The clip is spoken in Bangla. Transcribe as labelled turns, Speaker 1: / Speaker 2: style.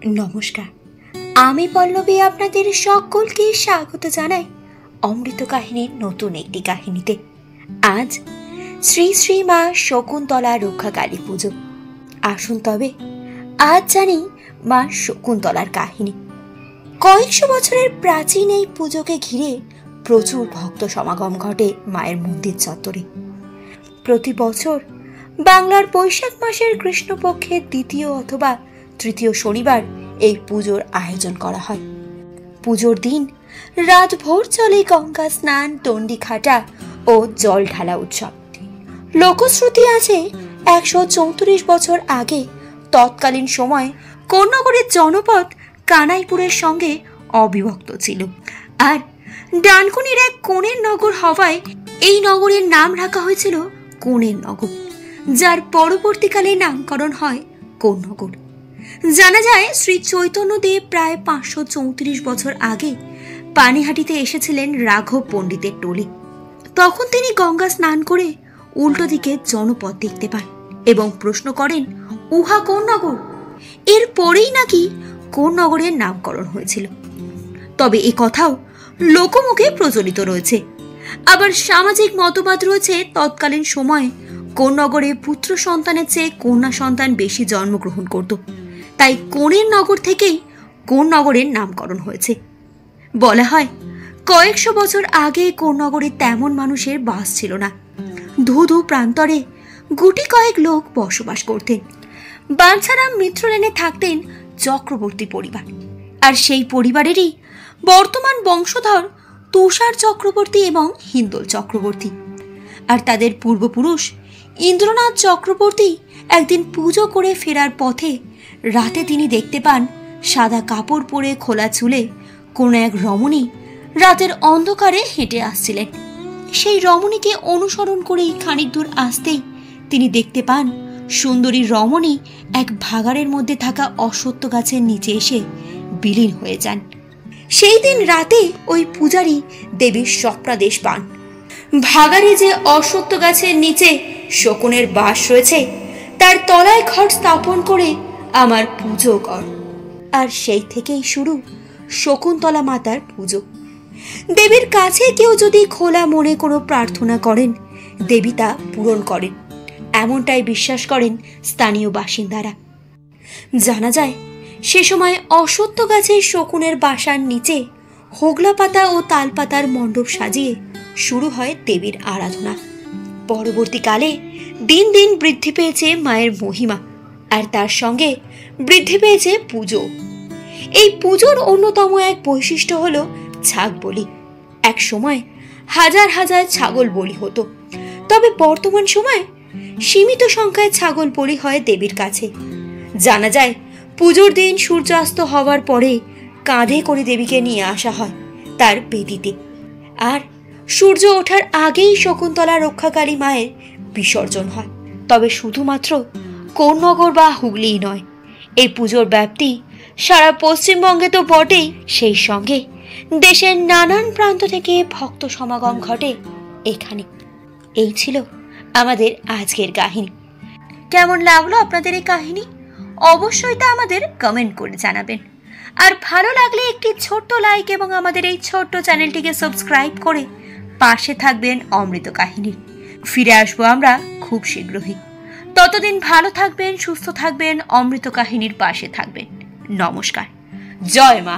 Speaker 1: নমস্কার, আমি পল্লবী আপনাদের সকলকে স্বাগত জানাই অমৃত কাহিনীর নতুন একটি কাহিনীতে। আজ শ্রী শ্রী মা শকুন্তলা রক্ষা কালী পুজো। আসুন তবে আজ জানি মা শকুন্তলার কাহিনী। কয়েকশো বছরের প্রাচীন এই পুজোকে ঘিরে প্রচুর ভক্ত সমাগম ঘটে মায়ের মন্দির চত্বরে। প্রতি বছর বাংলার বৈশাখ মাসের কৃষ্ণপক্ষের দ্বিতীয় অথবা তৃতীয় শনিবার এই পুজোর আয়োজন করা হয়। পুজোর দিন রাত ভোর চলে গঙ্গা স্নান, তন্ডি খাটা ও জল ঢালা উৎসব। লোকশ্রুতি আছে ১৩৪ বছর আগে তৎকালীন সময় কোন্নগরের জনপদ কানাইপুরের সঙ্গে অবিভক্ত ছিল, আর ডানকুনির এক কোণের নগর হওয়ায় এই নগরের নাম রাখা হয়েছিল কোণের নগর, যার পরবর্তীকালে নামকরণ হয় কোন্নগর। জানা যায় শ্রী চৈতন্যদেব প্রায় ৫৩৪ বছর আগে পানিহাটিতে এসেছিলেন রাঘব পণ্ডিতের টোলে। তখন তিনি গঙ্গা স্নান করে উল্টো দিকে জনপদ দেখতে পান এবং প্রশ্ন করেন, উহা কোন নগর? এর পরেই নাকি কোন নগরের নামকরণ হয়েছিল। তবে এ কথাও লোকমুখে প্রচলিত রয়েছে। আবার সামাজিক মতবাদ রয়েছে, তৎকালীন সময়ে কোন নগরে পুত্র সন্তানের চেয়ে কন্যা সন্তান বেশি জন্মগ্রহণ করত, তাই কোণের নগর থেকেই কোন নগরের নামকরণ হয়েছে। বলা হয় কয়েকশো বছর আগে কোন নগরে তেমন মানুষের বাস ছিল না। ধুধু প্রান্তরে গুটি কয়েক লোক বসবাস করতেন। বাঞ্ছারাম মিত্র লেনে থাকতেন চক্রবর্তী পরিবার, আর সেই পরিবারেরই বর্তমান বংশধর তুষার চক্রবর্তী এবং হিন্দল চক্রবর্তী। আর তাদের পূর্বপুরুষ ইন্দ্রনাথ চক্রবর্তী একদিন পুজো করে ফেরার পথে রাতে তিনি দেখতে পান সাদা কাপড় পরে খোলা চুলে কোনো এক রমণী রাতের অন্ধকারে হেঁটে আসছিলেন। সেই রমণীকে অনুসরণ করেই খানিক দূর আসতেই তিনি দেখতে পান সুন্দরী রমণী এক ভাগাড়ের মধ্যে থাকা অশ্বত্থ গাছের নিচে এসে বিলীন হয়ে যান। সেই দিন রাতে ওই পূজারী দেবীর স্বপ্নাদেশ পান, ভাগাড়ে যে অশ্বত্থ গাছের নিচে শকুনের বাস রয়েছে তার তলায় ঘট স্থাপন করে আমার পুজো কর। আর সেই থেকেই শুরু শকুন্তলা মাতার পুজো। দেবীর কাছে কেউ যদি খোলা মনে কোনো প্রার্থনা করেন, দেবী তা পূরণ করেন, এমনটাই বিশ্বাস করেন স্থানীয় বাসিন্দারা। জানা যায় সে সময় অশ্বত্থ গাছের শকুনের বাসার নিচে হোগলা পাতা ও তাল পাতার মণ্ডপ সাজিয়ে শুরু হয় দেবীর আরাধনা। পরবর্তীকালে দিন দিন বৃদ্ধি পেয়েছে মায়ের মহিমা, আর তার সঙ্গে বৃদ্ধি পেয়েছে পুজো। এই পুজোর অন্যতম এক বৈশিষ্ট্য হলো ছাগ বলি। এক সময় হাজার হাজার ছাগল বলি হতো, তবে বর্তমান সময় সীমিত সংখ্যায় ছাগল বলি হয় দেবীর কাছে। জানা যায় পুজোর দিন সূর্যাস্ত হওয়ার পরে কাঁধে করে দেবীকে নিয়ে আসা হয় তার বেদিতে, আর সূর্য ওঠার আগেই শকুন্তলা রক্ষাকালী মায়ের বিসর্জন হয়। তবে শুধুমাত্র কোন্নগর বা হুগলিই নয়, এই পুজোর ব্যাপ্তি সারা পশ্চিমবঙ্গে তো বটেই, সেই সঙ্গে দেশের নানান প্রান্ত থেকে ভক্ত সমাগম ঘটে এখানে। এই ছিল আমাদের আজকের কাহিনী। কেমন লাগলো আপনাদের এই কাহিনী? অবশ্যই তা আমাদের কমেন্ট করে জানাবেন। আর ভালো লাগলে একটি ছোট্ট লাইক এবং আমাদের এই ছোট্ট চ্যানেলটিকে সাবস্ক্রাইব করে পাশে থাকবেন অমৃত কাহিনীর। ফিরে আসবো আমরা খুব শীঘ্রই। ততদিন ভালো থাকবেন, সুস্থ থাকবেন, অমৃত কাহিনীর পাশে থাকবেন। নমস্কার, জয় মা।